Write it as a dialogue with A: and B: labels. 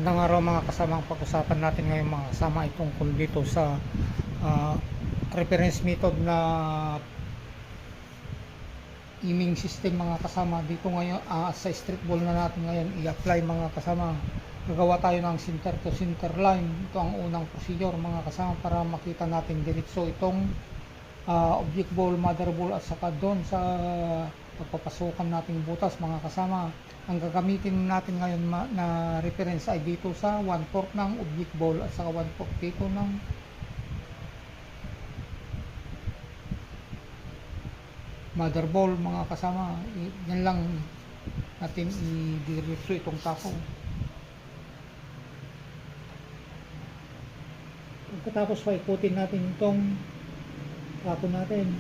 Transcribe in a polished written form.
A: Magandang araw mga kasamang, pag-usapan natin ngayon mga kasama ay tungkol dito sa ah, reference method na iming system mga kasama. Dito ngayon sa street ball na natin ngayon i-apply mga kasama. Gagawa tayo ng center to center line. Ito ang unang procedure mga kasama para makita natin diretso itong object ball, mother ball at saka doon sa pagpapasukan nating butas mga kasama. Ang gagamitin natin ngayon na reference ay dito sa 1/4 ng object ball at saka 1/4 dito ng mother ball mga kasama. Yan lang natin i-diretso itong tako. Pagkatapos pa ikutin natin itong tako natin.